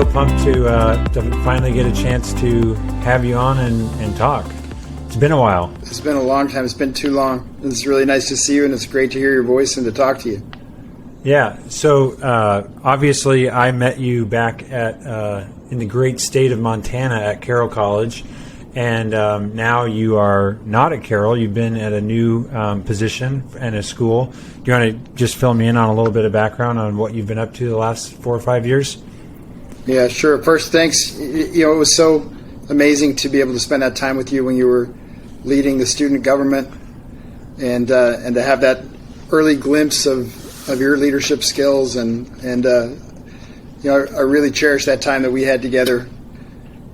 so pumped to finally get a chance to have you on and talk. It's been a while. It's been a long time. It's been too long. It's really nice to see you, and it's great to hear your voice and to talk to you. Yeah. So obviously, I met you back at in the great state of Montana at Carroll College, and now you are not at Carroll. You've been at a new position and a school. Do you want to just fill me in on a little bit of background on what you've been up to the last 4 or 5 years? Yeah, sure. First, thanks. It was so amazing to be able to spend that time with you when you were leading the student government, and to have that early glimpse of your leadership skills, and I really cherish that time that we had together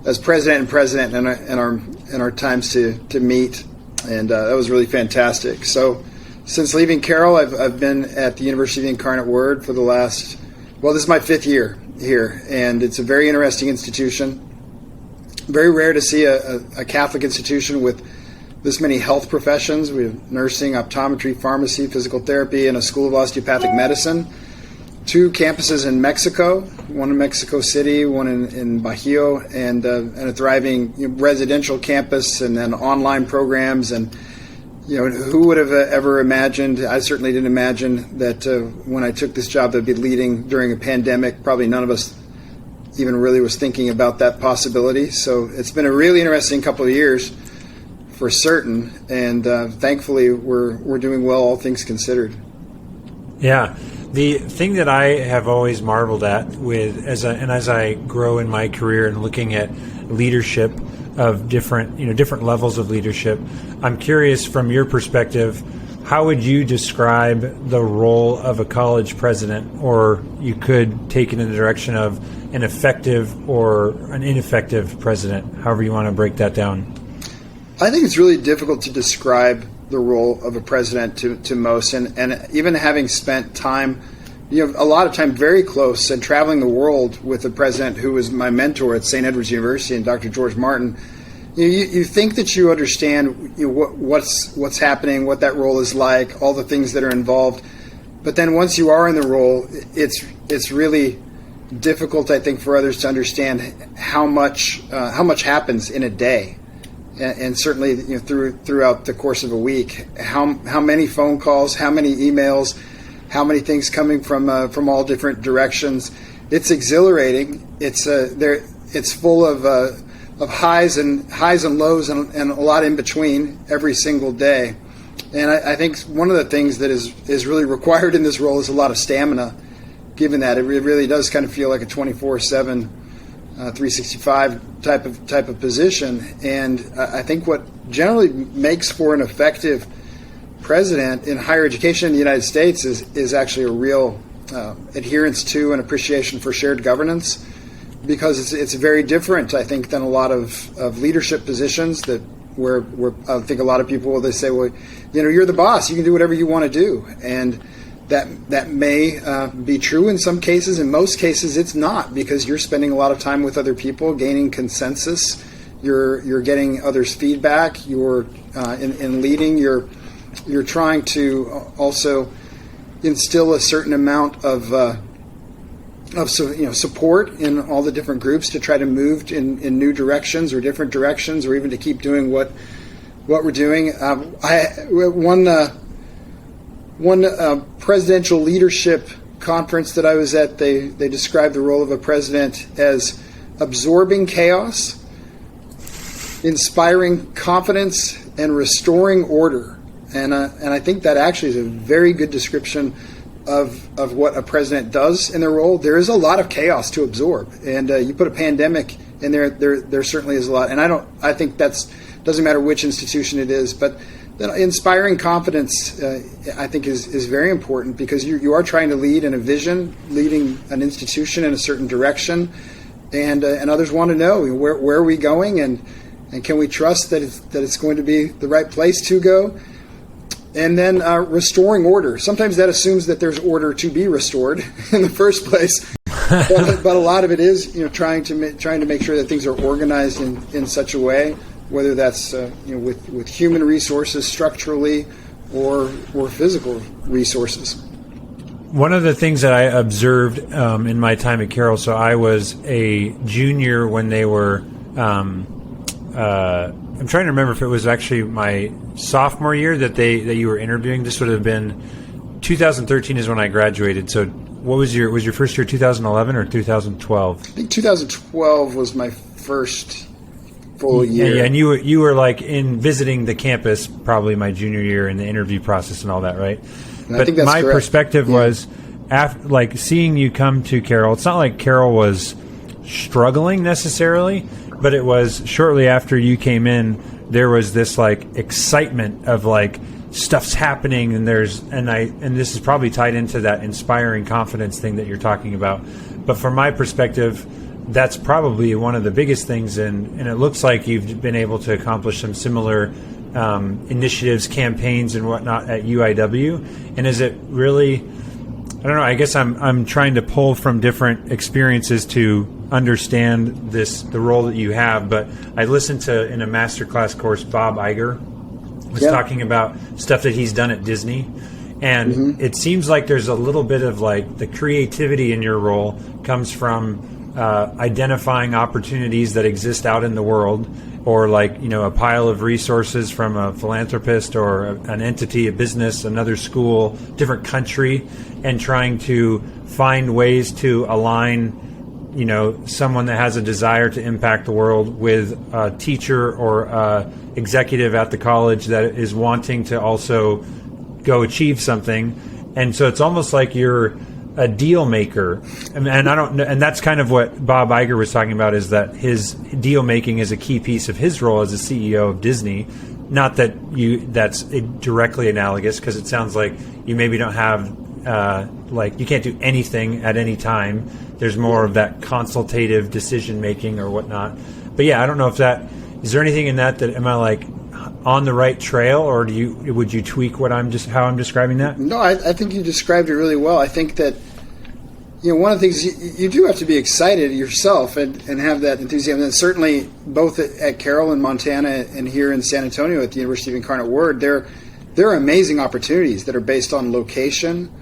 as president and our times to meet, and that was really fantastic. So, since leaving Carroll, I've been at the University of the Incarnate Word for the last, this is my 5th year here, and it's a very interesting institution. Very rare to see a Catholic institution with this many health professions. We have nursing, optometry, pharmacy, physical therapy, and a school of osteopathic medicine. 2 campuses in Mexico, one in Mexico City, one in Bajío, and a thriving residential campus, and then online programs. And who would have ever imagined? I certainly didn't imagine that when I took this job, that I'd be leading during a pandemic. Probably none of us even really was thinking about that possibility. So it's been a really interesting couple of years, for certain, and thankfully we're doing well, all things considered. Yeah. The thing that I have always marveled at as I grow in my career and looking at leadership of different levels of leadership, I'm curious from your perspective, how would you describe the role of a college president? Or you could take it in the direction of an effective or an ineffective president, however you want to break that down. I think it's really difficult to describe the role of a president to most, and even having spent time, a lot of time very close and traveling the world with the president who was my mentor at St. Edward's University, and Dr. George Martin, you think that you understand what's happening, what that role is like, all the things that are involved, but then once you are in the role, it's really difficult, I think, for others to understand how much happens in a day. And certainly, throughout the course of a week, how many phone calls, how many emails, how many things coming from all different directions. It's exhilarating. It's full of highs and lows and a lot in between every single day. And I think one of the things that is really required in this role is a lot of stamina. Given that it really does kind of feel like a 24/7. 365 type of position, and I think what generally makes for an effective president in higher education in the United States is actually a real adherence to and appreciation for shared governance, because it's very different, I think, than a lot of leadership positions where I think a lot of people, they say, well, you're the boss, you can do whatever you want to do, and that may be true in some cases. In most cases, it's not, because you're spending a lot of time with other people, gaining consensus. You're getting others' feedback. You're in leading. You're trying to also instill a certain amount of support in all the different groups to try to move in new directions or different directions, or even to keep doing what we're doing. One presidential leadership conference that I was at, they described the role of a president as absorbing chaos, inspiring confidence, and restoring order. And I think that actually is a very good description of what a president does in their role. There is a lot of chaos to absorb, and you put a pandemic in there certainly is a lot. And I think doesn't matter which institution it is, but inspiring confidence, I think, is very important, because you are trying to lead in a vision, leading an institution in a certain direction, and others want to know where are we going, and can we trust that it's going to be the right place to go. And then restoring order. Sometimes that assumes that there's order to be restored in the first place, but a lot of it is trying to make sure that things are organized in such a way, whether that's with human resources structurally or physical resources. one of the things that I observed in my time at Carroll, so I was a junior when they were, I'm trying to remember if it was actually my sophomore year that you were interviewing. This would have been 2013 is when I graduated. So what was your first year 2011 or 2012? I think 2012 was my first full year. Yeah, and you were like in visiting the campus probably my junior year in the interview process and all that, right? I think that's my correct. perspective was, after, like, seeing you come to Carroll, it's not like Carroll was struggling necessarily, but it was shortly after you came in, there was this like excitement of like stuff's happening, and this is probably tied into that inspiring confidence thing that you're talking about. But from my perspective, that's probably one of the biggest things, and it looks like you've been able to accomplish some similar initiatives, campaigns, and whatnot at UIW. And is it really, I don't know, I guess I'm trying to pull from different experiences to understand the role that you have. But I listened to, in a masterclass course, Bob Iger was talking about stuff that he's done at Disney. And it seems like there's a little bit of like the creativity in your role comes from identifying opportunities that exist out in the world, or like, a pile of resources from a philanthropist or an entity, a business, another school, different country, and trying to find ways to align, someone that has a desire to impact the world with a teacher or a executive at the college that is wanting to also go achieve something. And so it's almost like you're a deal maker, and I don't know, and that's kind of what Bob Iger was talking about, is that his deal making is a key piece of his role as a CEO of Disney. Not that that's directly analogous, because it sounds like you maybe don't have you can't do anything at any time. There's more of that consultative decision making or whatnot. But yeah, I don't know if is there anything in that am I like on the right trail, or would you tweak how I'm describing that? No, I think you described it really well. I think that one of the things you do have to be excited yourself and have that enthusiasm. And certainly both at Carroll in Montana and here in San Antonio at the University of Incarnate Word, there are amazing opportunities that are based on location.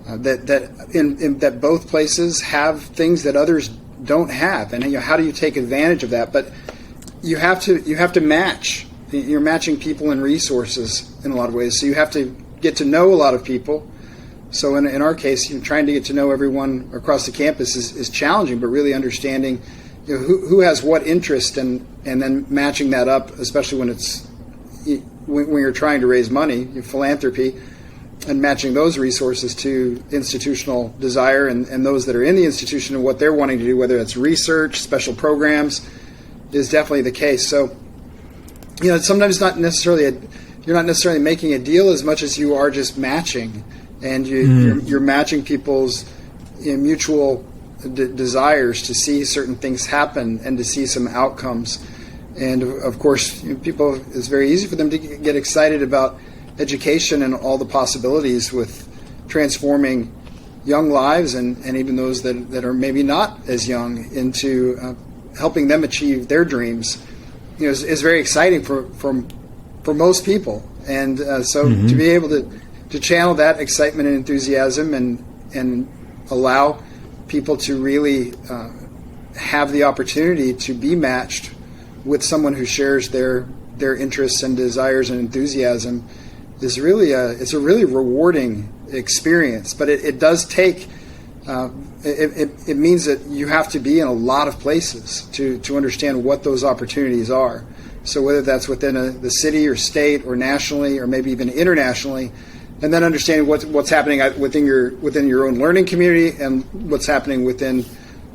That both places have things that others don't have, and how do you take advantage of that? But you have to match. You're matching people and resources in a lot of ways. So you have to get to know a lot of people. So in our case, trying to get to know everyone across the campus is challenging, but really understanding who has what interest, and then matching that up, especially when you're trying to raise money, philanthropy, and matching those resources to institutional desire and those that are in the institution and what they're wanting to do, whether it's research, special programs, is definitely the case. So, sometimes you're not necessarily making a deal as much as you are just matching, and you're matching people's mutual desires to see certain things happen and to see some outcomes. And of course, it's very easy for them to get excited about education and all the possibilities with transforming young lives and even those that are maybe not as young into helping them achieve their dreams. Is very exciting for most people, and to be able to channel that excitement and enthusiasm and allow people to really have the opportunity to be matched with someone who shares their interests and desires and enthusiasm is really it's a really rewarding experience. But it does take it means that you have to be in a lot of places to understand what those opportunities are. So whether that's within the city or state or nationally or maybe even internationally, and then understanding what's happening within your own learning community and what's happening within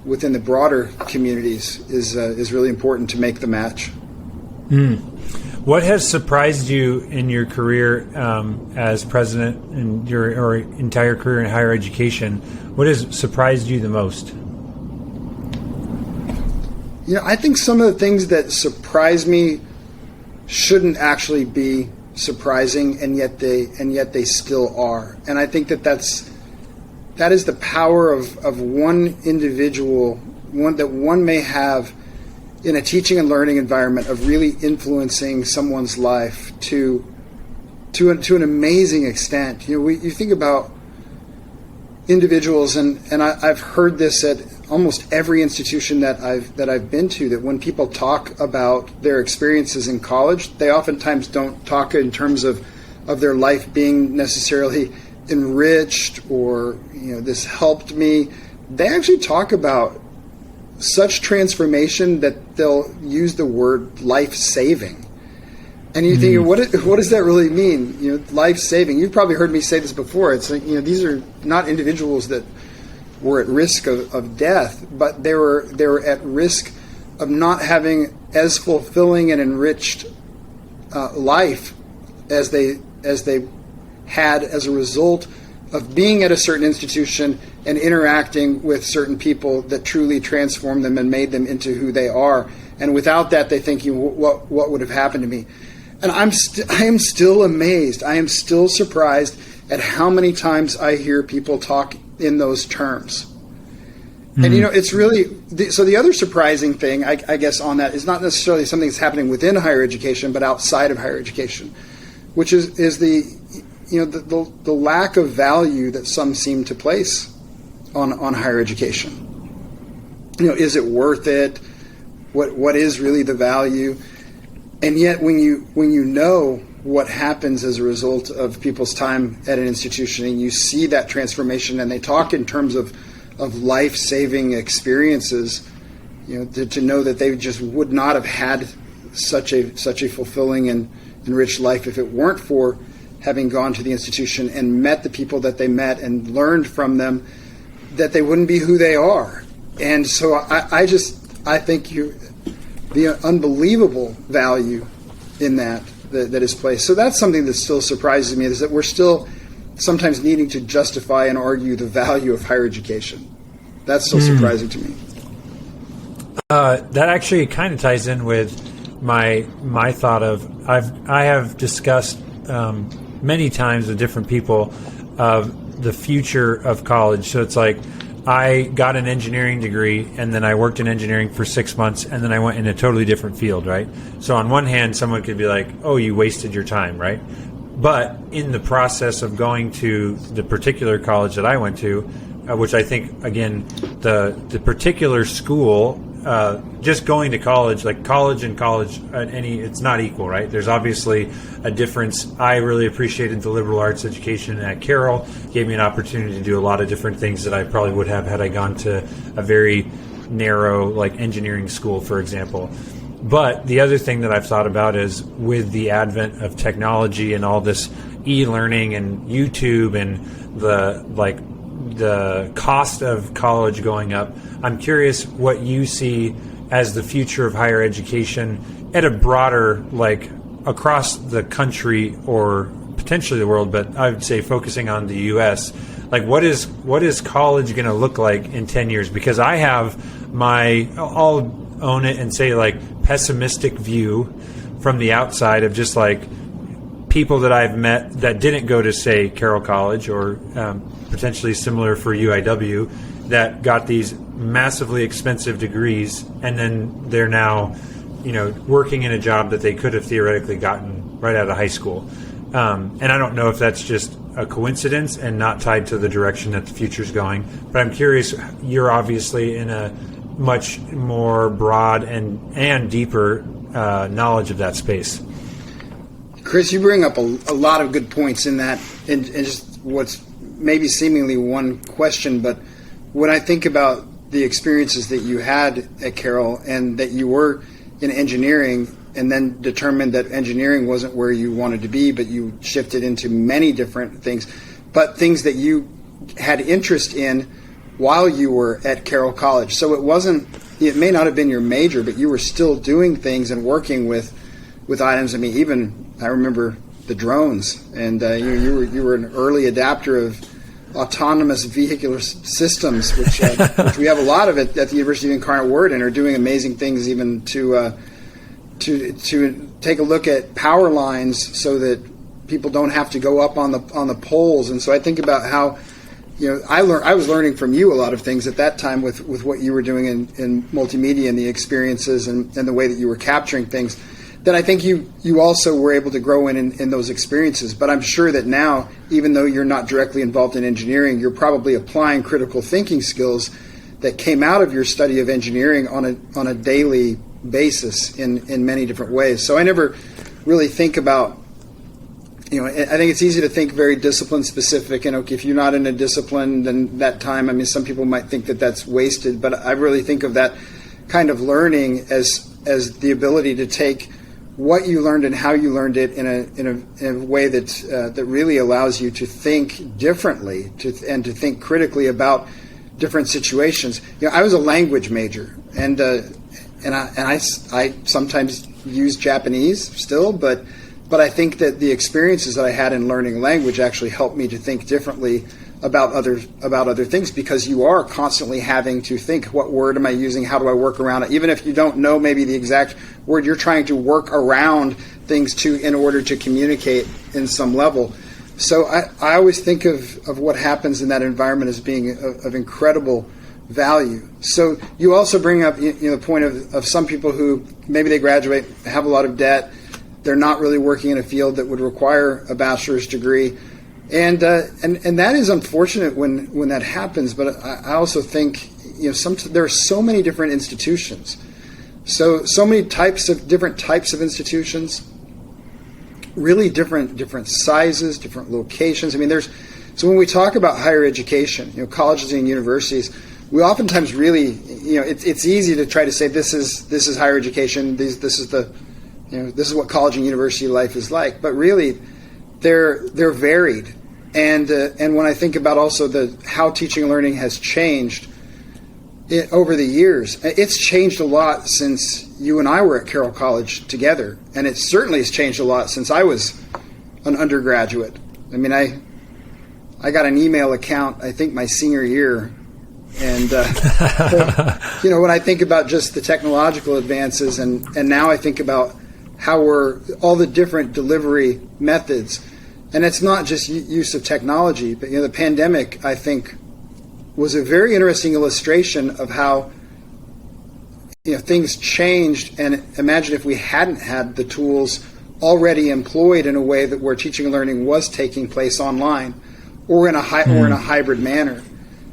the broader communities is really important to make the match. What has surprised you in your career as president and your entire career in higher education? What has surprised you the most? I think some of the things that surprise me shouldn't actually be surprising, and yet they still are. And I think that is the power of one individual, that one may have in a teaching and learning environment, of really influencing someone's life to an amazing extent. You think about individuals, and I've heard this at almost every institution that I've been to, that when people talk about their experiences in college, they oftentimes don't talk in terms of their life being necessarily enriched or, this helped me. They actually talk about such transformation that they'll use the word life-saving. And you think, what does that really mean? Life-saving. You've probably heard me say this before. It's like, these are not individuals that were at risk of death, but they were at risk of not having as fulfilling and enriched life as they had as a result of being at a certain institution and interacting with certain people that truly transformed them and made them into who they are. And without that, they think, what would have happened to me? And I am still amazed. I am still surprised at how many times I hear people talk in those terms. Mm-hmm. And, it's really, so the other surprising thing, I guess, on that is not necessarily something that's happening within higher education, but outside of higher education, which is the lack of value that some seem to place on higher education. Is it worth it? What is really the value? And yet, when you know what happens as a result of people's time at an institution, and you see that transformation, and they talk in terms of life-saving experiences, to know that they just would not have had such a fulfilling and enriched life if it weren't for having gone to the institution and met the people that they met and learned from them, that they wouldn't be who they are. And so I think the unbelievable value in that is placed. So that's something that still surprises me, is that we're still sometimes needing to justify and argue the value of higher education. That's still surprising to me. That actually kind of ties in with my thought of I have discussed many times with different people of the future of college. So it's like, I got an engineering degree, and then I worked in engineering for 6 months, and then I went in a totally different field, right? So on one hand, someone could be like, oh, you wasted your time, right? But in the process of going to the particular college that I went to, which I think, again, the particular school, just going to college, like college and college, it's not equal, right? There's obviously a difference. I really appreciated the liberal arts education at Carroll. Gave me an opportunity to do a lot of different things that I probably would have had I gone to a very narrow, like engineering school, for example. But the other thing that I've thought about is, with the advent of technology and all this e-learning and YouTube and the cost of college going up, I'm curious what you see as the future of higher education at a broader, like across the country or potentially the world, but I would say focusing on the U.S. Like, what is college going to look like in 10 years? Because I have I'll own it and say, like, pessimistic view from the outside of just like people that I've met that didn't go to, say, Carroll College or potentially similar for UIW, that got these massively expensive degrees, and then they're now, working in a job that they could have theoretically gotten right out of high school. And I don't know if that's just a coincidence and not tied to the direction that the future's going. But I'm curious, you're obviously in a much more broad and deeper knowledge of that space. Chris, you bring up a lot of good points in that, and just what's maybe seemingly one question, but when I think about the experiences that you had at Carroll and that you were in engineering and then determined that engineering wasn't where you wanted to be, but you shifted into many different things, but things that you had interest in while you were at Carroll College. So it may not have been your major, but you were still doing things and working with items. I mean, I remember the drones, and you were an early adapter of autonomous vehicular systems, which we have a lot of it at the University of Incarnate Word, and are doing amazing things, even to take a look at power lines so that people don't have to go up on the poles. And so I think about how, I was learning from you a lot of things at that time with what you were doing in multimedia and the experiences and the way that you were capturing things. then I think you also were able to grow in those experiences. But I'm sure that now, even though you're not directly involved in engineering, you're probably applying critical thinking skills that came out of your study of engineering on a daily basis in many different ways. So I never really think about, I think it's easy to think very discipline specific, and okay, if you're not in a discipline, then that time, some people might think that that's wasted, but I really think of that kind of learning as the ability to take what you learned and how you learned it in a way that really allows you to think differently and to think critically about different situations. I was a language major, and I sometimes use Japanese still, but I think that the experiences that I had in learning language actually helped me to think differently about other things, because you are constantly having to think, what word am I using? How do I work around it? Even if you don't know maybe the exact word, you're trying to work around things in order to communicate in some level. So I always think of what happens in that environment as being of incredible value. So you also bring up the point of some people who maybe they graduate, have a lot of debt, they're not really working in a field that would require a bachelor's degree, and that is unfortunate when that happens. But I also think there are so many different institutions, so many different types of institutions, really different sizes, different locations. So when we talk about higher education, colleges and universities, we oftentimes really, it's easy to try to say this is higher education. This is what college and university life is like. But really, they're varied. And when I think about also how teaching and learning has changed over the years, it's changed a lot since you and I were at Carroll College together, and it certainly has changed a lot since I was an undergraduate. I got an email account, I think, my senior year, and when I think about just the technological advances, and now I think about how all the different delivery methods, and it's not just use of technology, but the pandemic, I think, was a very interesting illustration of how things changed. And imagine if we hadn't had the tools already employed in a way that where teaching and learning was taking place online or in a hybrid manner.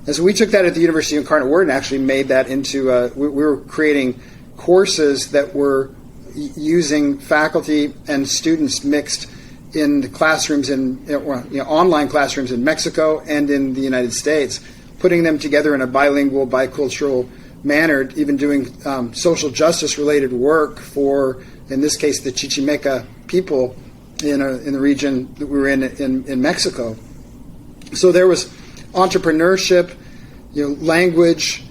And so we took that at the University of Incarnate Word and actually made that into we were creating courses that were using faculty and students mixed in the classrooms online classrooms in Mexico and in the United States, putting them together in a bilingual, bicultural manner, even doing social justice related work for, in this case, the Chichimeca people in the region that we were in Mexico. So there was entrepreneurship, language,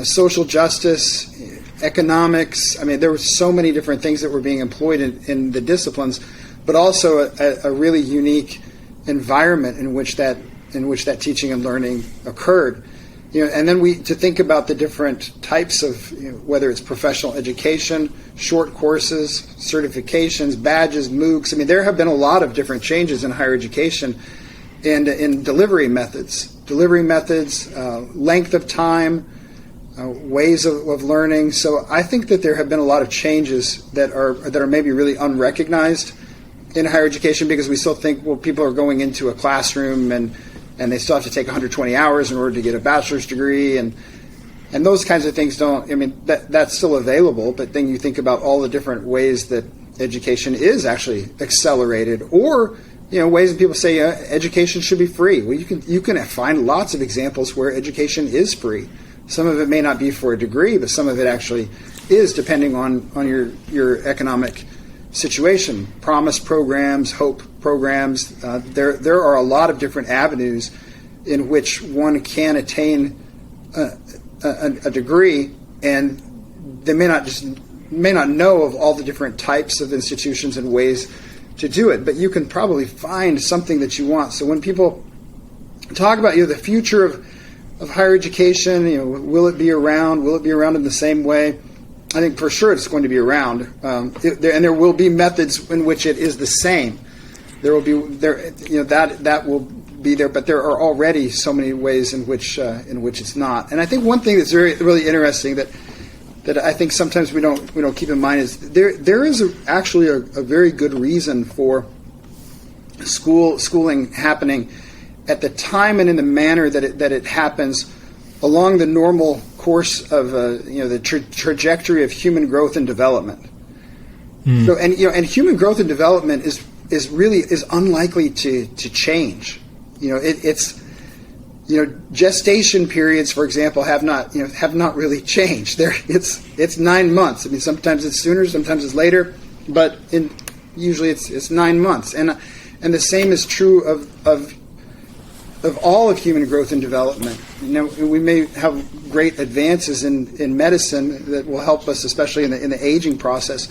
social justice, economics. There were so many different things that were being employed in the disciplines, but also a really unique environment in which that teaching and learning occurred. And then to think about the different types of, whether it's professional education, short courses, certifications, badges, MOOCs. There have been a lot of different changes in higher education and in delivery methods, length of time, ways of learning. So I think that there have been a lot of changes that are maybe really unrecognized in higher education, because we still think, well, people are going into a classroom and they still have to take 120 hours in order to get a bachelor's degree, and those kinds of things don't. That's still available, but then you think about all the different ways that education is actually accelerated, or ways that people say education should be free. Well, you can find lots of examples where education is free. Some of it may not be for a degree, but some of it actually is, depending on your economic situation. Promise programs, hope programs. There are a lot of different avenues in which one can attain a degree, and they may not know of all the different types of institutions and ways to do it, but you can probably find something that you want. So when people talk about the future of higher education, will it be around? Will it be around in the same way? I think for sure it's going to be around, and there will be methods in which it is the same. There will be that will be there, but there are already so many ways in which it's not. And I think one thing that's really interesting that that I think sometimes we don't keep in mind is there is actually a very good reason for schooling happening at the time and in the manner that it happens along the normal course of the trajectory of human growth and development. So and human growth and development is really unlikely to change. It's gestation periods, for example, have not really changed. It's 9 months. I mean, sometimes it's sooner, sometimes it's later, but usually it's 9 months. And the same is true of all of human growth and development. We may have great advances in medicine that will help us, especially in the aging process.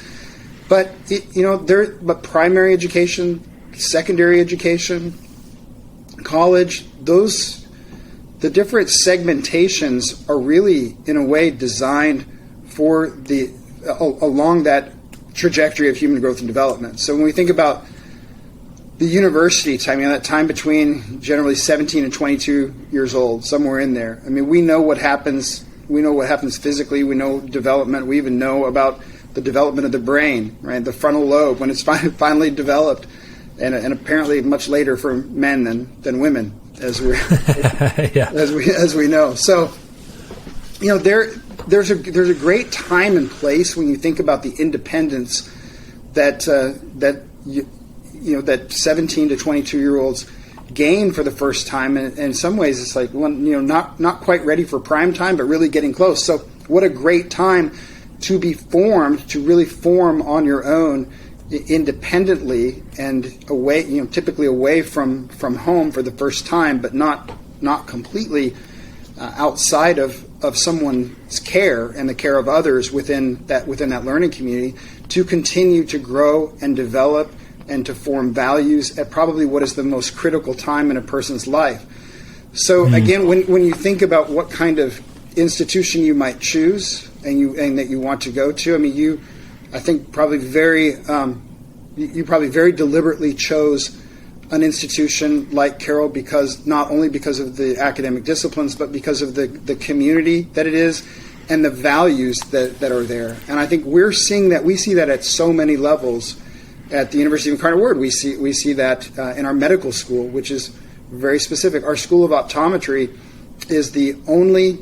But but primary education, secondary education, college, the different segmentations are really, in a way, designed for along that trajectory of human growth and development. So when we think about the university time, that time between generally 17 and 22 years old, somewhere in there. I mean, we know what happens. We know what happens physically. We know development. We even know about the development of the brain, right? The frontal lobe, when it's finally developed, and apparently much later for men than women, as we as we know. So, there's a great time and place when you think about the independence that 17 to 22 year olds gain for the first time, and in some ways it's like not quite ready for prime time, but really getting close. So what a great time to be formed, to really form on your own independently and away, typically away from home for the first time, but not completely outside of someone's care and the care of others within that learning community, to continue to grow and develop and to form values at probably what is the most critical time in a person's life. So again, when you think about what kind of institution you might choose and that you want to go to, I mean, I think probably very deliberately chose an institution like Carroll not only because of the academic disciplines, but because of the community that it is and the values that are there. And I think we see that at so many levels. At the University of Incarnate Word, we see that in our medical school, which is very specific. Our School of Optometry is the only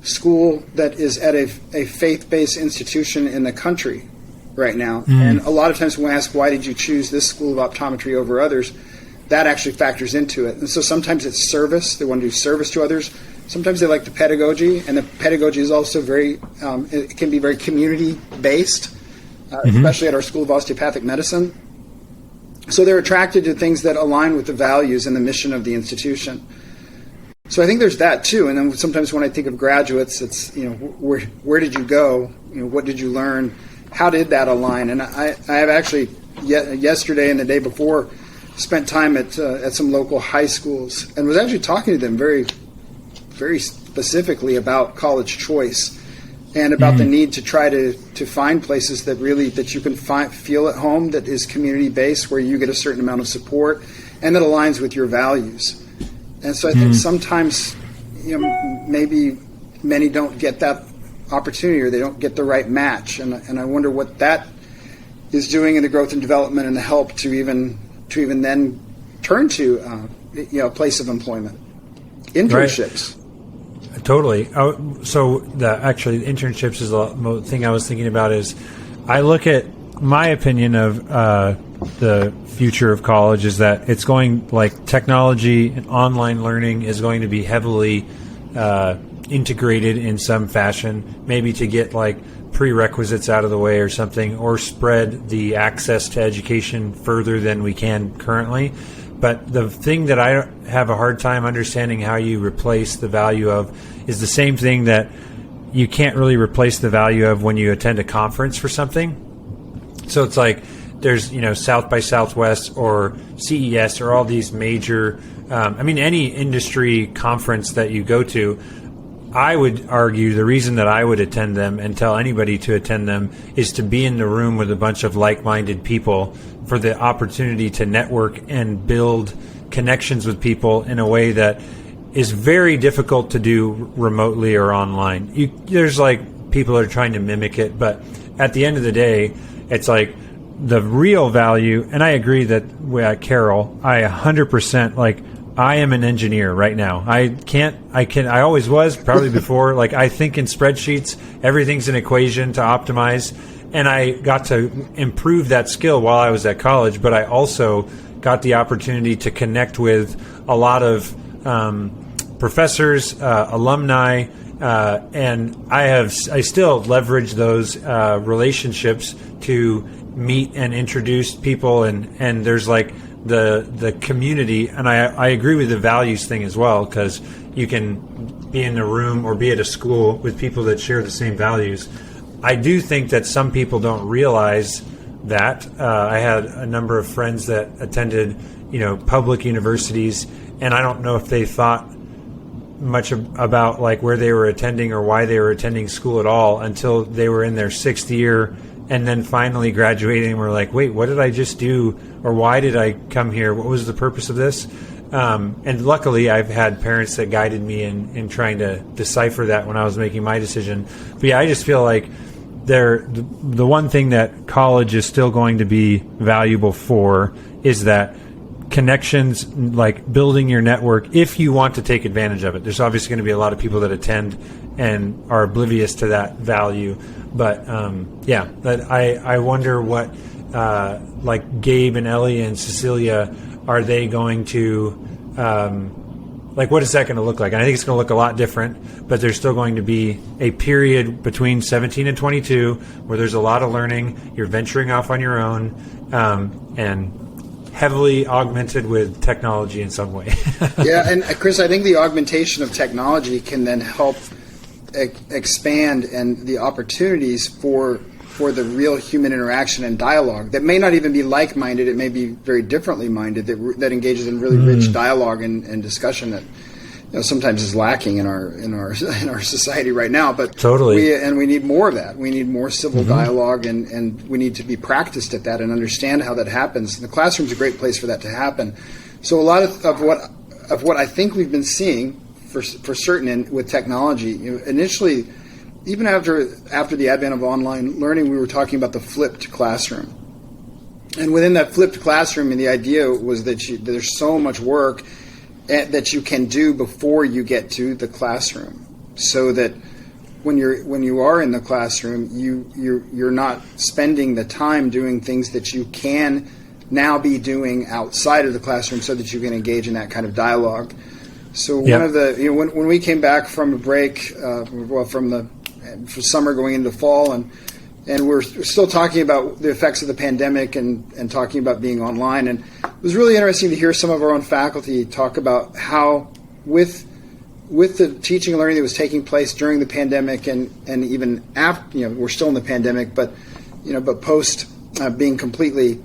school that is at a faith-based institution in the country right now. And a lot of times when we ask, why did you choose this School of Optometry over others, that actually factors into it. And so sometimes it's service. They want to do service to others. Sometimes they like the pedagogy, and the pedagogy is also it can be very community-based. Especially at our School of Osteopathic Medicine. So they're attracted to things that align with the values and the mission of the institution. So I think there's that too. And then sometimes when I think of graduates, it's, where did you go? What did you learn? How did that align? And I have actually yesterday and the day before spent time at some local high schools and was actually talking to them very, very specifically about college choice. And about the need to try to find places that you can feel at home, that is community based, where you get a certain amount of support and that aligns with your values. And so I think sometimes maybe many don't get that opportunity, or they don't get the right match. And I wonder what that is doing in the growth and development and the help to even then turn to a place of employment. Internships. Right. Totally. So the internships is the thing I was thinking about. Is I look at my opinion of the future of college is that it's going, like, technology and online learning is going to be heavily integrated in some fashion, maybe to get like prerequisites out of the way or something, or spread the access to education further than we can currently. But the thing that I have a hard time understanding how you replace the value of is the same thing that you can't really replace the value of when you attend a conference for something. So it's like there's, South by Southwest or CES or all these major, any industry conference that you go to, I would argue the reason that I would attend them and tell anybody to attend them is to be in the room with a bunch of like-minded people for the opportunity to network and build connections with people in a way that is very difficult to do remotely or online. There's like people are trying to mimic it. But at the end of the day, it's like the real value. And I agree that Carol, I 100% like. I am an engineer right now. I always was, probably before. Like, I think in spreadsheets, everything's an equation to optimize. And I got to improve that skill while I was at college, but I also got the opportunity to connect with a lot of professors, alumni, and I still leverage those relationships to meet and introduce people, and there's like the community, and I agree with the values thing as well, because you can be in a room or be at a school with people that share the same values. I do think that some people don't realize that. I had a number of friends that attended, public universities, and I don't know if they thought much about like where they were attending or why they were attending school at all until they were in their 6th year, and then finally graduating and were like, wait, what did I just do? Or why did I come here? What was the purpose of this? And luckily, I've had parents that guided me in trying to decipher that when I was making my decision. But yeah, I just feel like the one thing that college is still going to be valuable for is that connections, like building your network, if you want to take advantage of it. There's obviously going to be a lot of people that attend and are oblivious to that value. But I wonder what like Gabe and Ellie and Cecilia, are they going to what is that going to look like? And I think it's going to look a lot different, but there's still going to be a period between 17 and 22 where there's a lot of learning. You're venturing off on your own, and heavily augmented with technology in some way. Yeah, and Chris, I think the augmentation of technology can then help expand and the opportunities for the real human interaction and dialogue that may not even be like-minded. It may be very differently minded that engages in really rich dialogue and discussion that sometimes is lacking in our society right now. But totally, we need more of that. We need more civil dialogue, and we need to be practiced at that and understand how that happens. The classroom's a great place for that to happen. So a lot of what I think we've been seeing for certain with technology, initially, even after the advent of online learning, we were talking about the flipped classroom. And within that flipped classroom, the idea was that there's so much work that you can do before you get to the classroom, so that when you are in the classroom, you're not spending the time doing things that you can now be doing outside of the classroom, so that you can engage in that kind of dialogue. So one of the when we came back from a break, from summer going into fall, and we're still talking about the effects of the pandemic and talking about being online. And it was really interesting to hear some of our own faculty talk about how with the teaching and learning that was taking place during the pandemic and even after, we're still in the pandemic, but post being completely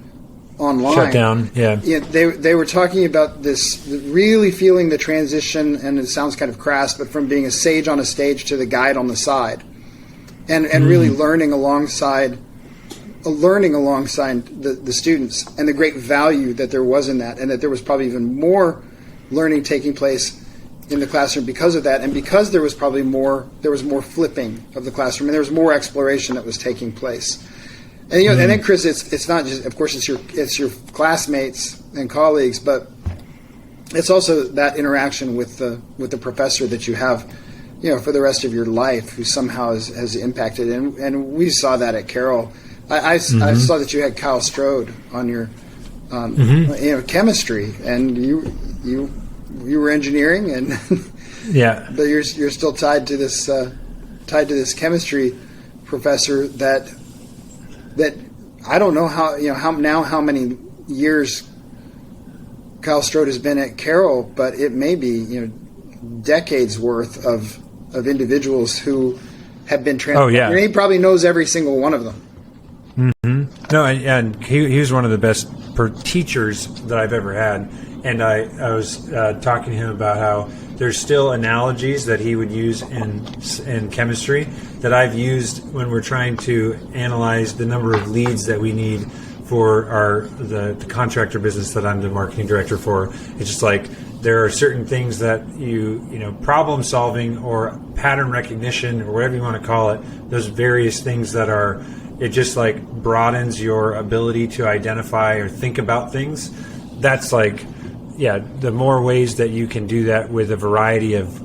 online, shut down. They were talking about this, really feeling the transition, and it sounds kind of crass, but from being a sage on a stage to the guide on the side. And really learning alongside the students, and the great value that there was in that, and that there was probably even more learning taking place in the classroom because of that, and because there was more flipping of the classroom, and there was more exploration that was taking place. And and then Chris, it's not just, of course, it's your classmates and colleagues, but it's also that interaction with the professor that you have, for the rest of your life, who somehow has impacted. And we saw that at Carroll. I saw that you had Kyle Strode on your chemistry, and you were engineering, and but you're still tied to this chemistry professor that I don't know how many years Kyle Strode has been at Carroll, but it may be decades worth of individuals who have been transformed. And he probably knows every single one of them. No, and he was one of the best teachers that I've ever had. And I was talking to him about how there's still analogies that he would use in chemistry that I've used when we're trying to analyze the number of leads that we need for the contractor business that I'm the marketing director for. It's just like, there are certain things that problem solving or pattern recognition or whatever you want to call it, those various things that are, it just like broadens your ability to identify or think about things. That's like, the more ways that you can do that with a variety of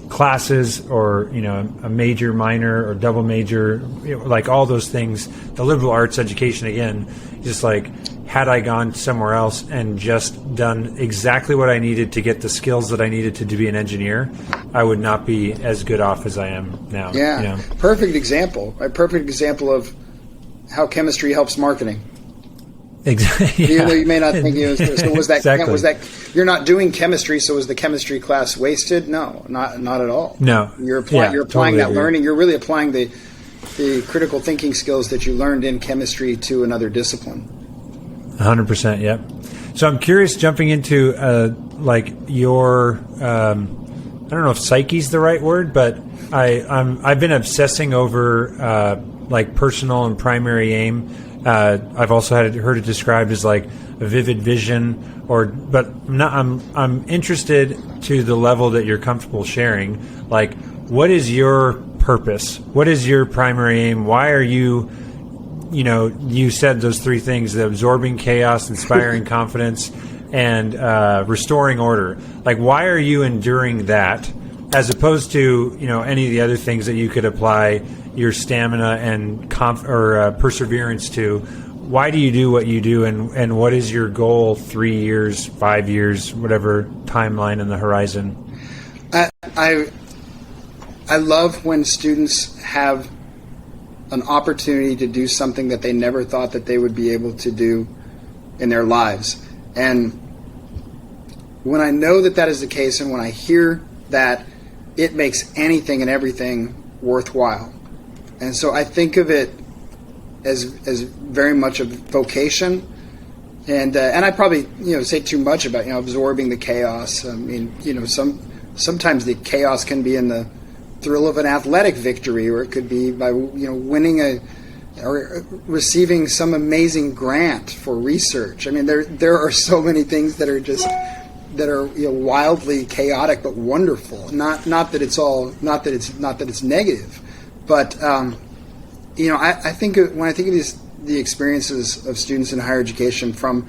classes or, a major, minor, or double major, like all those things. The liberal arts education, again, just like, had I gone somewhere else and just done exactly what I needed to get the skills that I needed to be an engineer, I would not be as good off as I am now. Yeah, perfect example. A perfect example of how chemistry helps marketing. Exactly. Even though you may not think so was that exactly. Was that you're not doing chemistry, so was the chemistry class wasted? No, not at all. No, you're applying totally that agree. Learning. You're really applying the critical thinking skills that you learned in chemistry to another discipline. 100%. Yep. So I'm curious, jumping into like your I don't know if psyche's the right word, but I've been obsessing over like personal and primary aim. I've also heard it described as like a vivid vision, but I'm interested to the level that you're comfortable sharing. Like, what is your purpose? What is your primary aim? Why are you, you said those three things: the absorbing chaos, inspiring confidence, and restoring order. Like, why are you enduring that, as opposed to any of the other things that you could apply your stamina and perseverance to? Why do you do what you do, and what is your goal 3 years, 5 years, whatever timeline in the horizon? I love when students have an opportunity to do something that they never thought that they would be able to do in their lives. And when I know that is the case, and when I hear that, it makes anything and everything worthwhile. And so I think of it as very much a vocation, and I probably say too much about absorbing the chaos. I mean, sometimes the chaos can be in the thrill of an athletic victory, or it could be by winning or receiving some amazing grant for research. I mean, there are so many things that are wildly chaotic but wonderful. Not that it's negative, but I think when I think of the experiences of students in higher education, from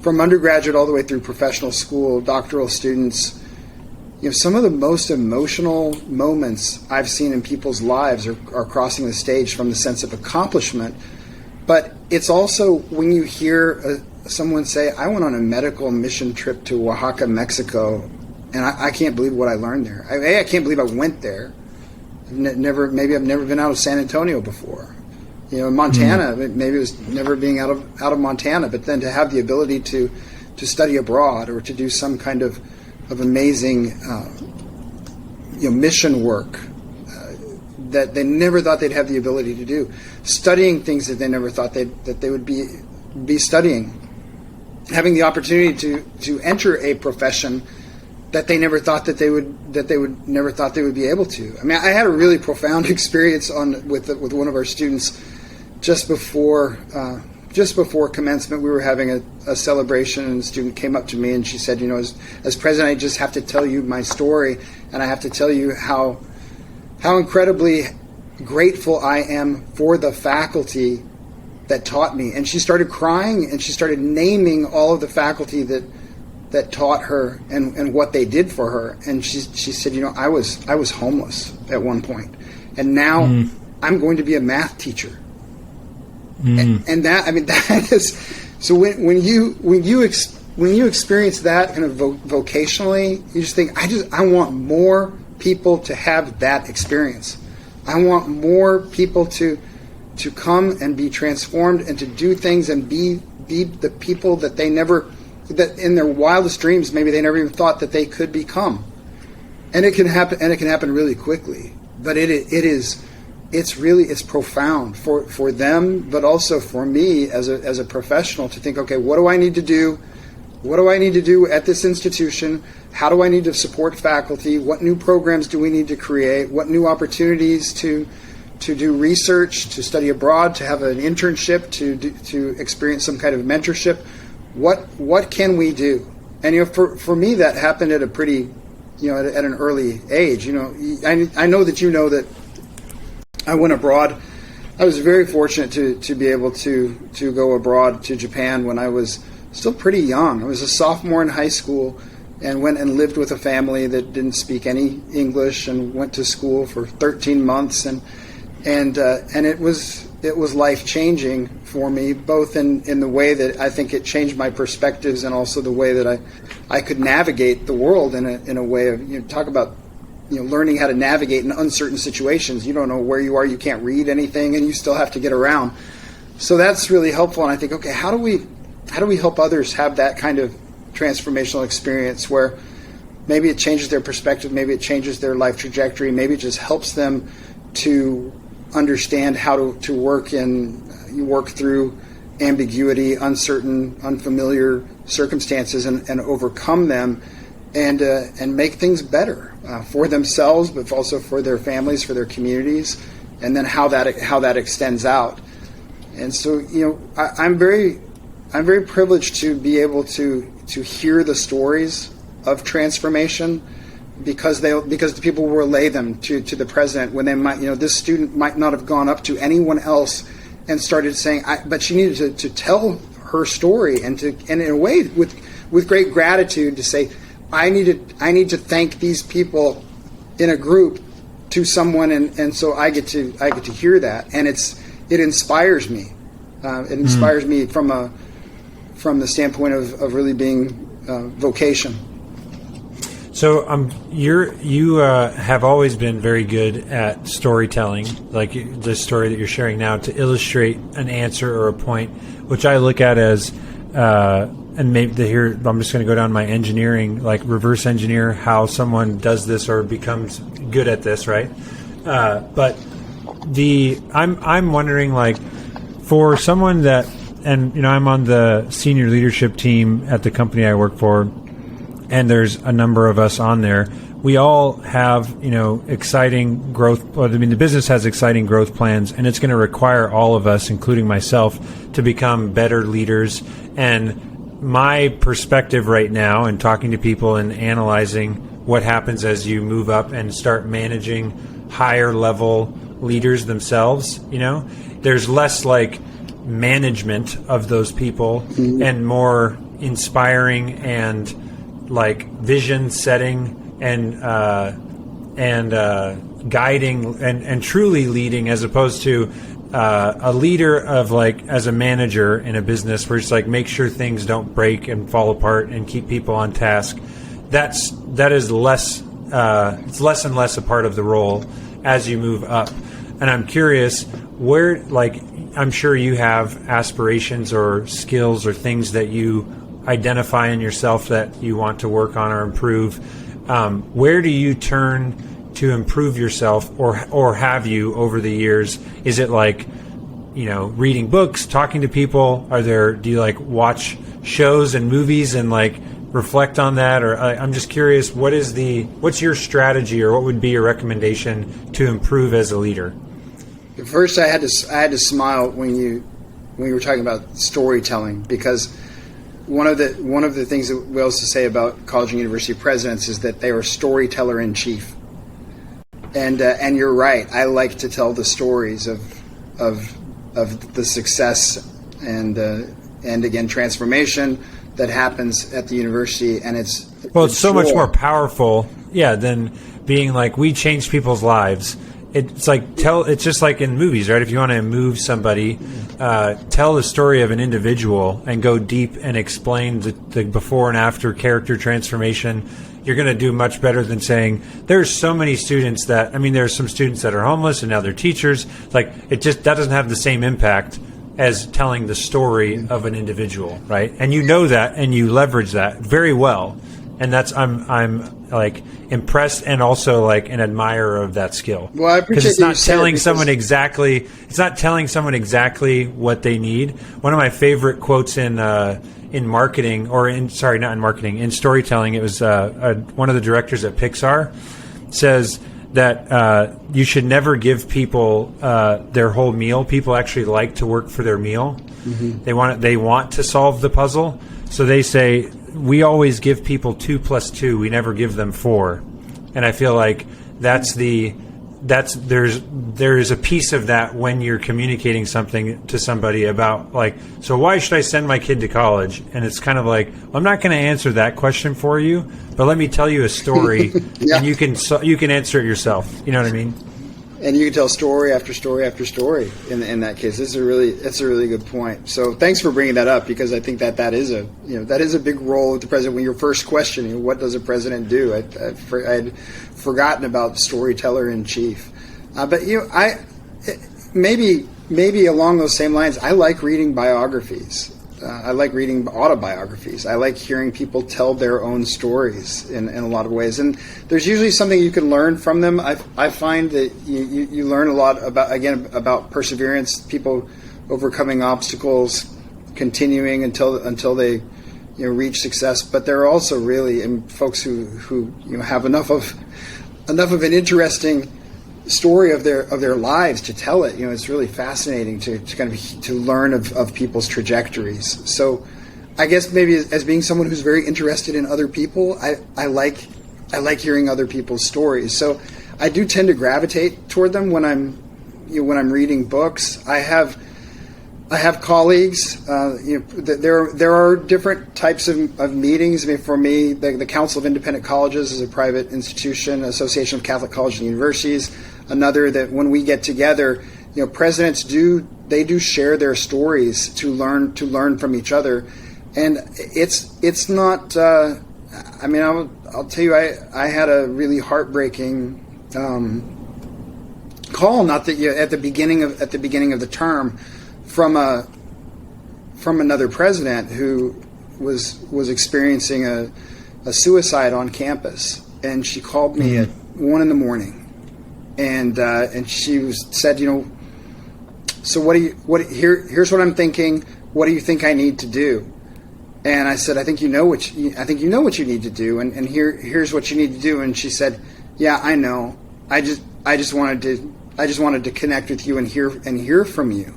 undergraduate all the way through professional school, doctoral students, some of the most emotional moments I've seen in people's lives are crossing the stage from the sense of accomplishment. But it's also when you hear someone say, "I went on a medical mission trip to Oaxaca, Mexico, and I can't believe what I learned there. I can't believe I went there. Maybe I've never been out of San Antonio before. Montana, maybe it was never being out of Montana, but then to have the ability to study abroad or to do some kind of amazing mission work that they never thought they'd have the ability to do, studying things that they never thought that they would be studying, having the opportunity to enter a profession that they never thought that they would never thought they would be able to. I mean, I had a really profound experience with one of our students just before commencement. We were having a celebration, and a student came up to me and she said, as president, I just have to tell you my story, and I have to tell you how incredibly grateful I am for the faculty that taught me. And she started crying, and she started naming all of the faculty that taught her and what they did for her. And she said, I was homeless at one point, and now I'm going to be a math teacher. And that is, so when you experience that kind of vocationally, you just think, I want more people to have that experience. I want more people to come and be transformed and to do things and be the people that that in their wildest dreams maybe they never even thought that they could become. And it can happen really quickly. But it's profound for them, but also for me as a professional to think, okay, what do I need to do? What do I need to do at this institution? How do I need to support faculty? What new programs do we need to create? What new opportunities to do research, to study abroad, to have an internship, to experience some kind of mentorship? What can we do? And for me, that happened at a pretty, at an early age. I know that that I went abroad. I was very fortunate to be able to go abroad to Japan when I was still pretty young. I was a sophomore in high school and went and lived with a family that didn't speak any English, and went to school for 13 months, and it was life-changing for me, both in the way that I think it changed my perspectives, and also the way that I could navigate the world in a way of, talk about learning how to navigate in uncertain situations. You don't know where you are, you can't read anything, and you still have to get around. So that's really helpful, and I think, okay, how do we help others have that kind of transformational experience where maybe it changes their perspective, maybe it changes their life trajectory, maybe it just helps them to understand how to work through ambiguity, uncertain, unfamiliar circumstances, and overcome them, and make things better for themselves, but also for their families, for their communities, and then how that extends out. And so, I'm very privileged to be able to hear the stories of transformation, because the people will relay them to the president when they might, this student might not have gone up to anyone else and started saying, but she needed to tell her story, and in a way with great gratitude to say, I need to thank these people in a group to someone, and so I get to hear that, and it inspires me. It inspires me from the standpoint of really being vocation. So you have always been very good at storytelling, like the story that you're sharing now, to illustrate an answer or a point, which I look at as, and maybe here I'm just going to go down my engineering, like reverse engineer how someone does this or becomes good at this, right? But I'm wondering, like, for someone that, and I'm on the senior leadership team at the company I work for, and there's a number of us on there. We all have, exciting growth. The business has exciting growth plans, and it's going to require all of us, including myself, to become better leaders. And my perspective right now, and talking to people and analyzing what happens as you move up and start managing higher level leaders themselves, there's less like management of those people and more inspiring and like vision setting and guiding and truly leading, as opposed to a leader of, like, as a manager in a business where it's like make sure things don't break and fall apart and keep people on task. That is less. It's less and less a part of the role as you move up. And I'm curious where, like, I'm sure you have aspirations or skills or things that you identify in yourself that you want to work on or improve. Where do you turn to improve yourself, or have you over the years? Is it like, reading books, talking to people? Do you like watch shows and movies and like reflect on that? Or I'm just curious, what's your strategy, or what would be your recommendation to improve as a leader? First, I had to smile when you were talking about storytelling, because one of the things that we also say about college and university presidents is that they are storyteller in chief. And you're right. I like to tell the stories of the success and again transformation that happens at the university, and it's so much more powerful, than being like, we change people's lives. It's like it's just like in movies, right? If you want to move somebody, tell the story of an individual and go deep and explain the before and after character transformation. You're going to do much better than saying, there's so many students that, there's some students that are homeless and now they're teachers. Like, that doesn't have the same impact as telling the story of an individual, right? And you know that, and you leverage that very well. And I'm like impressed and also like an admirer of that skill. Well, I appreciate because it's not telling someone exactly. It's not telling someone exactly what they need. One of my favorite quotes in marketing, in storytelling, it was one of the directors at Pixar says that you should never give people their whole meal. People actually like to work for their meal. Mm-hmm. They want to solve the puzzle. So they say, we always give people 2 + 2. We never give them 4. And I feel like there's a piece of that when you're communicating something to somebody about, like, so why should I send my kid to college? And it's kind of like, I'm not going to answer that question for you, but let me tell you a story, and you can answer it yourself. You know what I mean? And you can tell story after story after story in that case. That's a really good point. So thanks for bringing that up, because I think that is a big role of the president. When you're first questioning, what does a president do? I'd forgotten about storyteller in chief. But maybe along those same lines, I like reading biographies. I like reading autobiographies. I like hearing people tell their own stories in a lot of ways. And there's usually something you can learn from them. I find that you learn a lot about perseverance, people overcoming obstacles, continuing until they reach success. But there are also really folks who have enough of an interesting story of their lives to tell it. It's really fascinating to learn of people's trajectories. So I guess maybe as being someone who's very interested in other people, I like hearing other people's stories. So I do tend to gravitate toward them when I'm reading books. I have colleagues. There are different types of meetings. I mean, for me, the Council of Independent Colleges is a private institution, Association of Catholic Colleges and Universities. Another that when we get together, presidents do share their stories to learn from each other, and it's not. I'll tell you, I had a really heartbreaking call, not that at the beginning of the term, from another president who was experiencing a suicide on campus, and she called me at 1 a.m. and she said, so here's what I'm thinking. What do you think I need to do? And I said, I think you know what you need to do, and here's what you need to do. And she said, yeah, I know. I just wanted to connect with you and hear from you.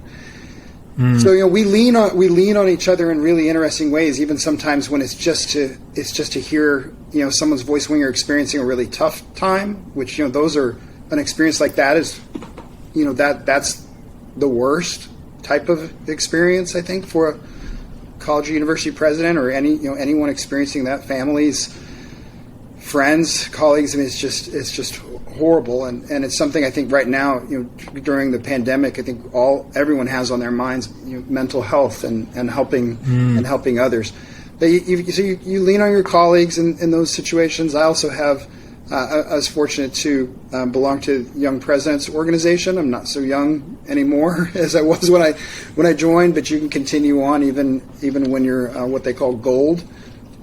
So we lean on each other in really interesting ways, even sometimes when it's just to hear someone's voice when you're experiencing a really tough time, which those are an experience like that is that's the worst type of experience, I think, for a college or university president or anyone experiencing that, families, friends, colleagues. I mean, it's just horrible, and it's something I think right now, during the pandemic, I think everyone has on their minds, mental health and helping others. But you lean on your colleagues in those situations. I also have. I was fortunate to belong to the Young Presidents Organization. I'm not so young anymore as I was when I joined, but you can continue on even when you're what they call gold.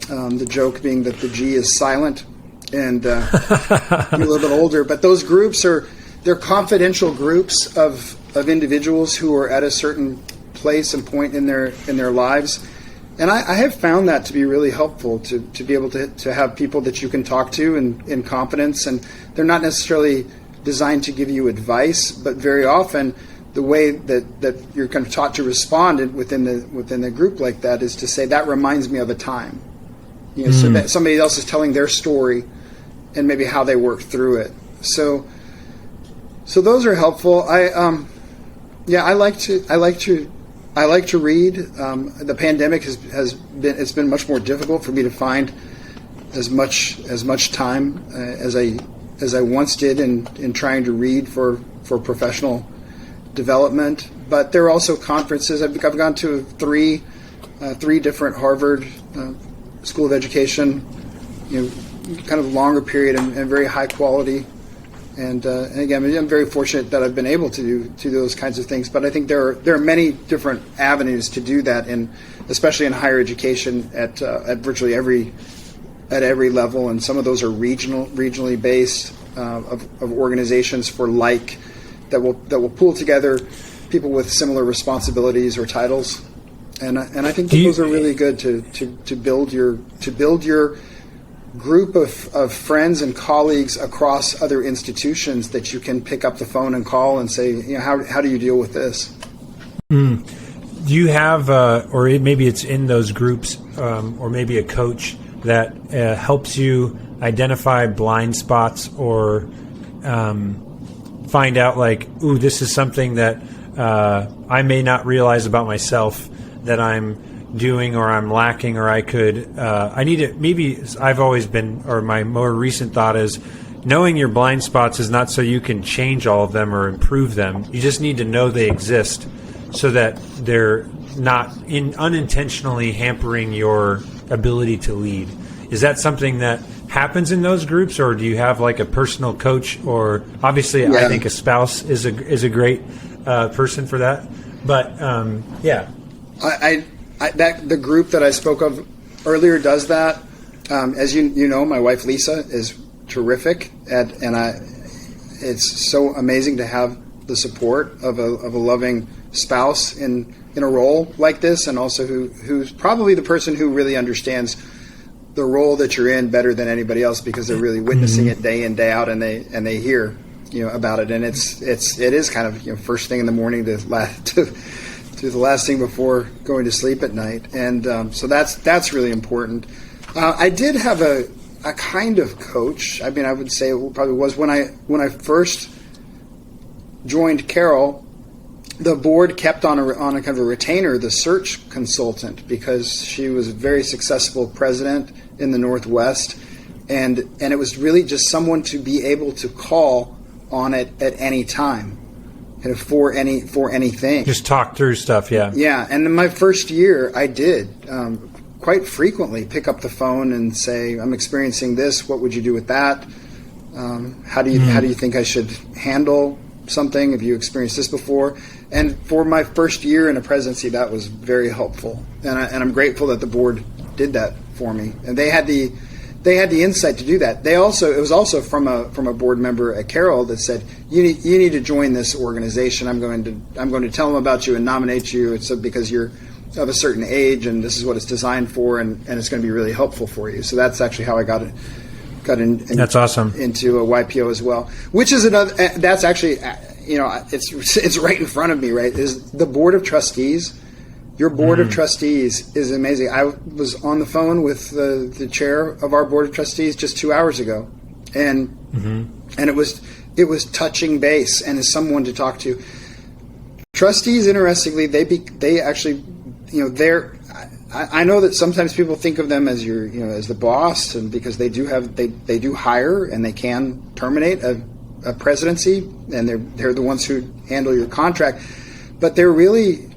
The joke being that the G is silent, and you're a little bit older. But those groups they're confidential groups of individuals who are at a certain place and point in their lives. And I have found that to be really helpful, to be able to have people that you can talk to in confidence. And they're not necessarily designed to give you advice, but very often the way that you're kind of taught to respond within the group like that is to say, that reminds me of a time. So that somebody else is telling their story and maybe how they work through it. So those are helpful. I like to read. The pandemic has been much more difficult for me to find as much time as I once did in trying to read for professional development. But there are also conferences. I've gone to three different Harvard School of Education, kind of longer period and very high quality. And again, I'm very fortunate that I've been able to do those kinds of things. But I think there are many different avenues to do that, and especially in higher education at virtually every level. And some of those are regionally based of organizations that will pull together people with similar responsibilities or titles. And I think those are really good to build your group of friends and colleagues across other institutions that you can pick up the phone and call and say, how do you deal with this? Do you have, or maybe it's in those groups, or maybe a coach that helps you identify blind spots or find out like, ooh, this is something that I may not realize about myself that I'm doing or I'm lacking, or I need it. Maybe I've always been, or my more recent thought is, knowing your blind spots is not so you can change all of them or improve them. You just need to know they exist so that they're not unintentionally hampering your ability to lead. Is that something that happens in those groups, or do you have like a personal coach? Or obviously, yeah. I think a spouse is a great person for that. But yeah, the group that I spoke of earlier does that. As you know, my wife Lisa is terrific, it's so amazing to have the support of a loving spouse in a role like this, and also who's probably the person who really understands the role that you're in better than anybody else, because they're really witnessing it day in, day out, and they hear about it, and it is kind of first thing in the morning to the last thing before going to sleep at night, and so that's really important. I did have a kind of coach. I mean, I would say it probably was when I first joined Carroll. The board kept on a kind of a retainer the search consultant, because she was a very successful president in the Northwest, and it was really just someone to be able to call on it at any time, kind of for anything. Just talk through stuff, yeah. Yeah, and in my first year, I did quite frequently pick up the phone and say, "I'm experiencing this. What would you do with that? How do you think I should handle something? Have you experienced this before?" And for my first year in a presidency, that was very helpful, and I'm grateful that the board did that for me. And they had the insight to do that. It was also from a board member at Carroll that said, you need to join this organization. I'm going to tell them about you and nominate you. It's because you're of a certain age, and this is what it's designed for, and it's going to be really helpful for you. So that's actually how I got in. That's awesome. Into a YPO as well, which is another. That's actually, it's right in front of me. Right, is the board of trustees. Your board of trustees is amazing. I was on the phone with the chair of our board of trustees just 2 hours ago, and it was touching base and as someone to talk to. Trustees, interestingly, they actually, I know that sometimes people think of them as as the boss, and because they do hire and they can terminate a presidency, and they're the ones who handle your contract, but they're really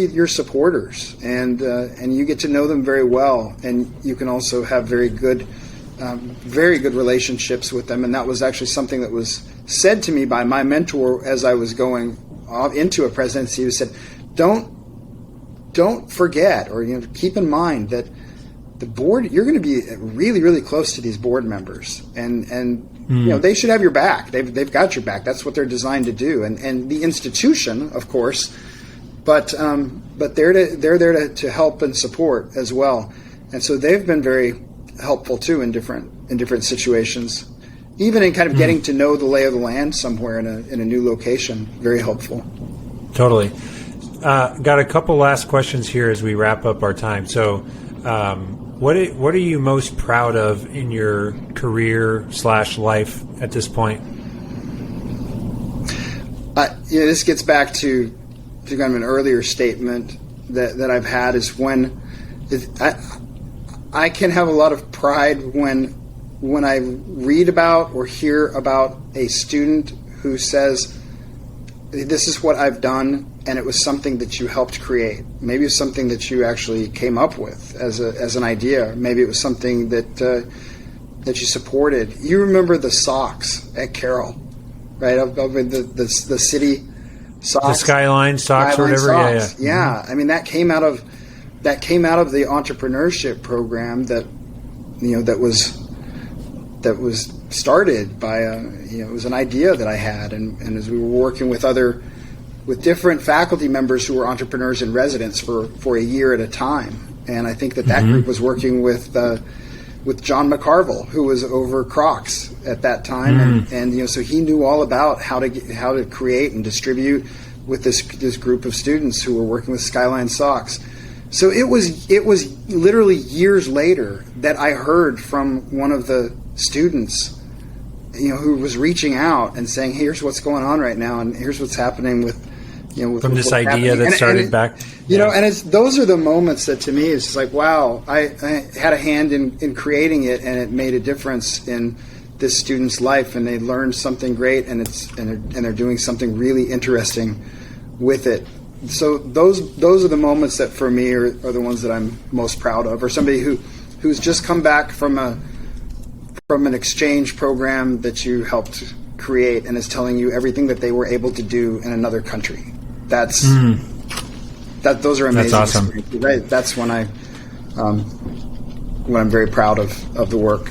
your supporters, and you get to know them very well, and you can also have very good relationships with them. And that was actually something that was said to me by my mentor as I was going into a presidency, who said, don't forget, or keep in mind that the board, you're going to be really, really close to these board members, and they should have your back. They've got your back. That's what they're designed to do, and the institution, of course. But they're there to help and support as well, and so they've been very helpful too in different situations, even in kind of getting to know the lay of the land somewhere in a new location. Very helpful. Totally. Got a couple last questions here as we wrap up our time. So, what are you most proud of in your career / life at this point? This gets back to kind of an earlier statement that I've had, is when I can have a lot of pride when I read about or hear about a student who says, this is what I've done, and it was something that you helped create. Maybe it's something that you actually came up with as an idea. Maybe it was something that you supported. You remember the socks at Carroll, right? Of the city socks, the Skyline socks, or whatever. Socks. Yeah. I mean, that came out of the entrepreneurship program that was started by it was an idea that I had, and as we were working with different faculty members who were entrepreneurs in residence for a year at a time, and I think that group was working with John McCarville, who was over Crocs at that time, and so he knew all about how to create and distribute with this group of students who were working with Skyline Socks. So it was literally years later that I heard from one of the students, who was reaching out and saying, hey, here's what's going on right now, and here's what's happening with from this idea that started back. And those are the moments that to me is just like, wow, I had a hand in creating it, and it made a difference in this student's life, and they learned something great, and they're doing something really interesting with it. So those are the moments that for me are the ones that I'm most proud of, or somebody who's just come back from an exchange program that you helped create and is telling you everything that they were able to do in another country. Those are amazing. That's awesome. Right? That's when I'm very proud of the work.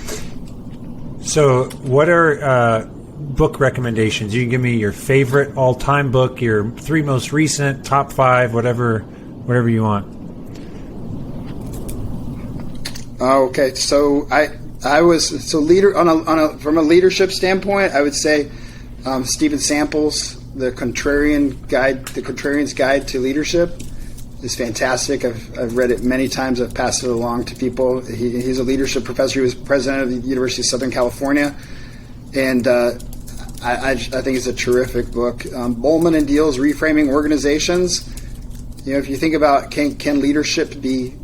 So what are book recommendations? You can give me your favorite all-time book, your 3 most recent, top 5, whatever you want. Okay, so from a leadership standpoint, I would say Stephen Samples, The Contrarian's Guide to Leadership is fantastic. I've read it many times. I've passed it along to people. He's a leadership professor. He was president of the University of Southern California, and I think it's a terrific book. Bowman and Deal's Reframing Organizations. If you think about can leadership be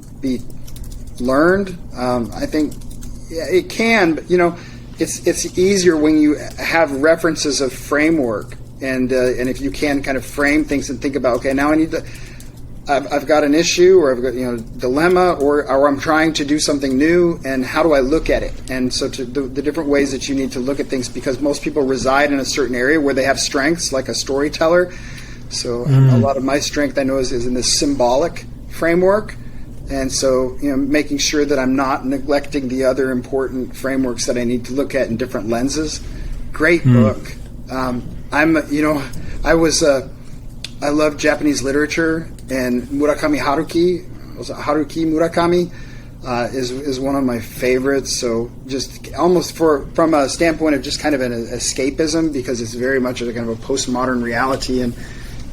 learned, I think it can. But it's easier when you have references of framework, and if you can kind of frame things and think about, okay, now I've got an issue, or I've got dilemma, or I'm trying to do something new, and how do I look at it? And so the different ways that you need to look at things, because most people reside in a certain area where they have strengths, like a storyteller. So a lot of my strength I know is in this symbolic framework, and so making sure that I'm not neglecting the other important frameworks that I need to look at in different lenses. Great book. I love Japanese literature, and Murakami Haruki Murakami is one of my favorites. So just almost from a standpoint of just kind of an escapism, because it's very much a kind of a postmodern reality in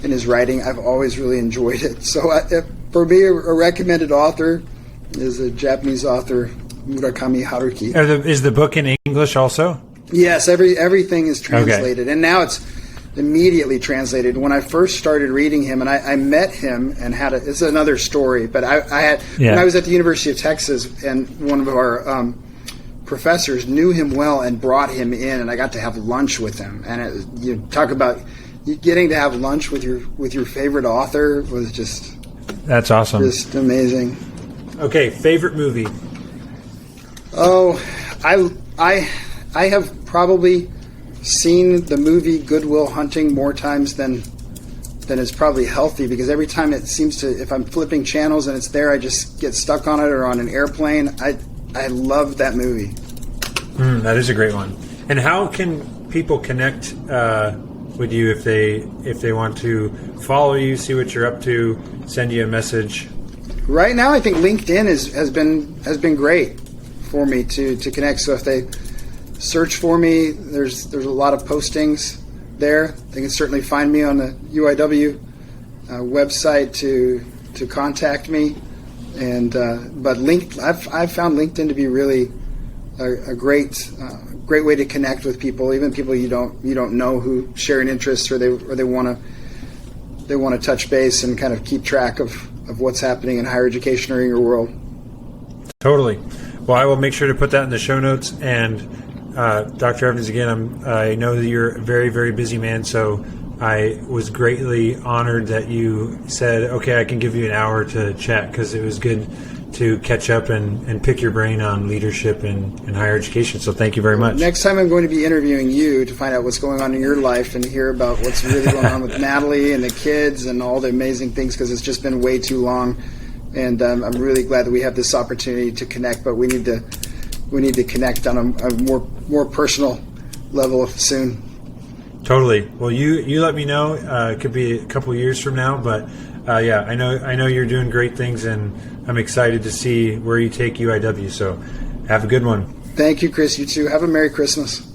his writing. I've always really enjoyed it. So for me, a recommended author is a Japanese author, Murakami Haruki. Is the book in English also? Yes, everything is translated, and now it's immediately translated. When I first started reading him, and I met him and it's another story, but when I was at the University of Texas, and one of our professors knew him well and brought him in, and I got to have lunch with him. And you talk about getting to have lunch with your favorite author was just that's awesome, just amazing. Okay, favorite movie? Oh, I have probably seen the movie Good Will Hunting more times than is probably healthy, because every time it seems to, if I'm flipping channels and it's there, I just get stuck on it, or on an airplane. I love that movie. That is a great one. And how can people connect with you if they want to follow you, see what you're up to, send you a message? Right now, I think LinkedIn has been great for me to connect. So if they search for me, there's a lot of postings there. They can certainly find me on the UIW website to contact me. And but I've found LinkedIn to be really a great way to connect with people, even people you don't know who share an interest, or they want to touch base and kind of keep track of what's happening in higher education or in your world. Totally. Well, I will make sure to put that in the show notes. And Dr. Evans, again, I know that you're a very, very busy man, so I was greatly honored that you said, okay, I can give you an hour to chat, because it was good to catch up and pick your brain on leadership in higher education. So thank you very much. Next time I'm going to be interviewing you to find out what's going on in your life and hear about what's really going on with Natalie and the kids and all the amazing things, because it's just been way too long. And I'm really glad that we have this opportunity to connect, but we need to connect on a more personal level soon. Totally. Well, you let me know. It could be a couple years from now, but yeah, I know you're doing great things, and I'm excited to see where you take UIW. So have a good one. Thank you, Chris. You too. Have a Merry Christmas.